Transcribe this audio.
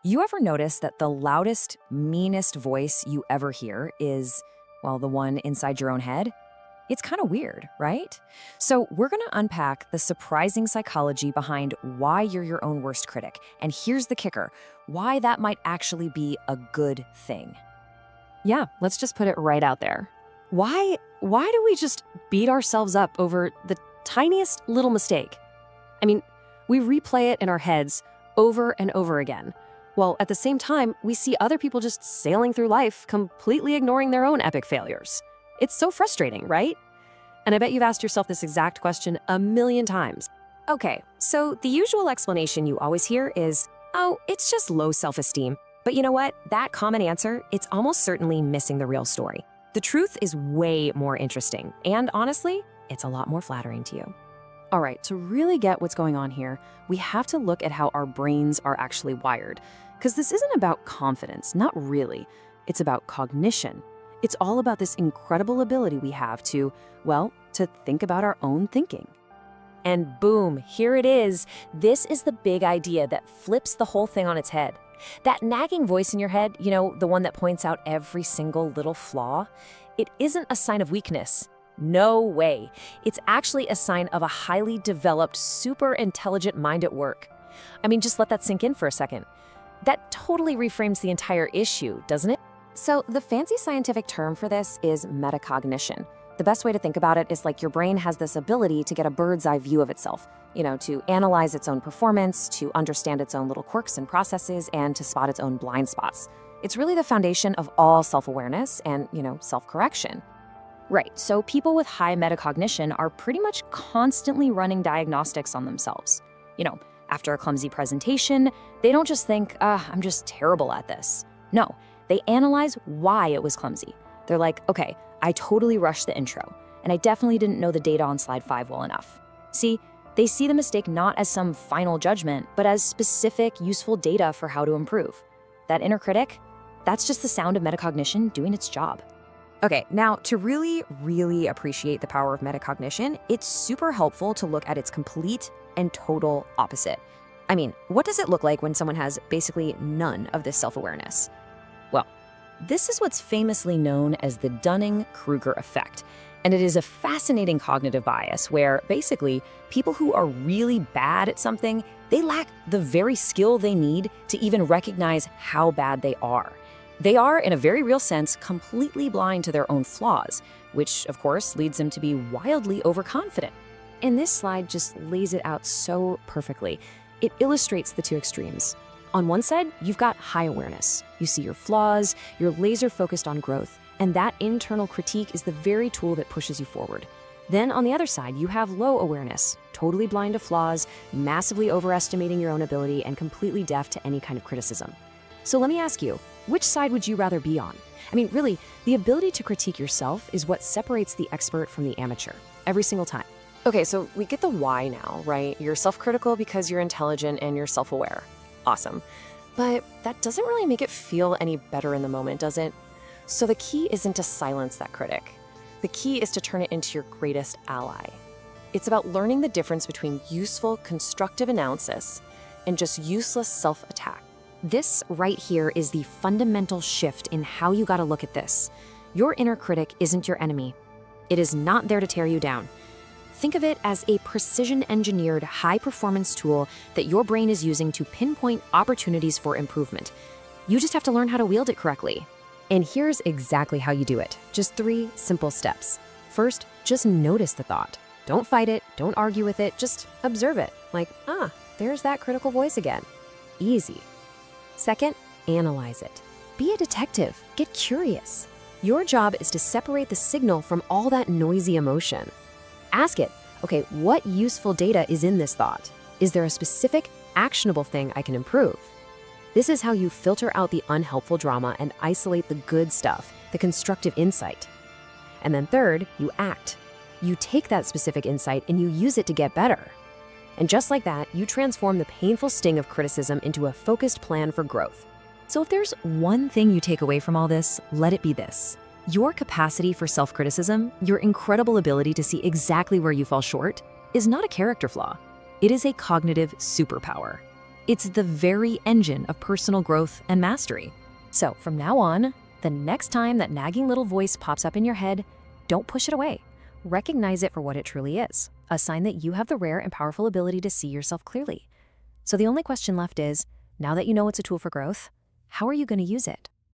You ever notice that the loudest, meanest voice you ever hear is, well, the one inside your own head? It's kind of weird, right? So, we're going to unpack the surprising psychology behind why you're your own worst critic. And here's the kicker, why that might actually be a good thing. Yeah, let's just put it right out there. Why do we just beat ourselves up over the tiniest little mistake? I mean, we replay it in our heads over and over again. While at the same time, we see other people just sailing through life, completely ignoring their own epic failures. It's so frustrating, right? And I bet you've asked yourself this exact question a million times. Okay, so the usual explanation you always hear is, oh, it's just low self-esteem. But you know what? That common answer, it's almost certainly missing the real story. The truth is way more interesting, and honestly, it's a lot more flattering to you. All right, to really get what's going on here, we have to look at how our brains are actually wired. Because this isn't about confidence, not really. It's about cognition. It's all about this incredible ability we have to, well, to think about our own thinking. And boom, here it is. This is the big idea that flips the whole thing on its head. That nagging voice in your head, you know, the one that points out every single little flaw, it isn't a sign of weakness. No way. It's actually a sign of a highly developed, super intelligent mind at work. I mean, just let that sink in for a second. That totally reframes the entire issue, doesn't it? So the fancy scientific term for this is metacognition. The best way to think about it is like your brain has this ability to get a bird's eye view of itself, you know, to analyze its own performance, to understand its own little quirks and processes, and to spot its own blind spots. It's really the foundation of all self-awareness and, you know, self-correction. Right, so people with high metacognition are pretty much constantly running diagnostics on themselves. You know, after a clumsy presentation, they don't just think, I'm just terrible at this. No, they analyze why it was clumsy. They're like, okay, I totally rushed the intro, and I definitely didn't know the data on slide 5 well enough. See, they see the mistake not as some final judgment, but as specific, useful data for how to improve. That inner critic, that's just the sound of metacognition doing its job. Okay, now to really appreciate the power of metacognition, it's super helpful to look at its complete and total opposite. I mean, what does it look like when someone has basically none of this self-awareness? Well, this is what's famously known as the Dunning-Kruger effect. And it is a fascinating cognitive bias where basically people who are really bad at something, they lack the very skill they need to even recognize how bad they are. They are, in a very real sense, completely blind to their own flaws, which, of course, leads them to be wildly overconfident. And this slide just lays it out so perfectly. It illustrates the two extremes. On one side, you've got high awareness. You see your flaws, you're laser focused on growth, and that internal critique is the very tool that pushes you forward. Then on the other side, you have low awareness, totally blind to flaws, massively overestimating your own ability, and completely deaf to any kind of criticism. So let me ask you, which side would you rather be on? I mean, really, the ability to critique yourself is what separates the expert from the amateur, every single time. Okay, so we get the why now, right? You're self-critical because you're intelligent and you're self-aware. Awesome. But that doesn't really make it feel any better in the moment, does it? So the key isn't to silence that critic. The key is to turn it into your greatest ally. It's about learning the difference between useful, constructive analysis and just useless self-attack. This right here is the fundamental shift in how you gotta look at this. Your inner critic isn't your enemy. It is not there to tear you down. Think of it as a precision-engineered, high-performance tool that your brain is using to pinpoint opportunities for improvement. You just have to learn how to wield it correctly. And here's exactly how you do it. Just 3 simple steps. First, just notice the thought. Don't fight it, don't argue with it, just observe it. Like, there's that critical voice again. Easy. Second, analyze it. Be a detective, get curious. Your job is to separate the signal from all that noisy emotion. Ask it, okay, what useful data is in this thought? Is there a specific, actionable thing I can improve? This is how you filter out the unhelpful drama and isolate the good stuff, the constructive insight. And then third, you act. You take that specific insight and you use it to get better. And just like that, you transform the painful sting of criticism into a focused plan for growth. So if there's one thing you take away from all this, let it be this. Your capacity for self-criticism, your incredible ability to see exactly where you fall short, is not a character flaw. It is a cognitive superpower. It's the very engine of personal growth and mastery. So from now on, the next time that nagging little voice pops up in your head, don't push it away. Recognize it for what it truly is, a sign that you have the rare and powerful ability to see yourself clearly. So the only question left is, now that you know it's a tool for growth, how are you going to use it?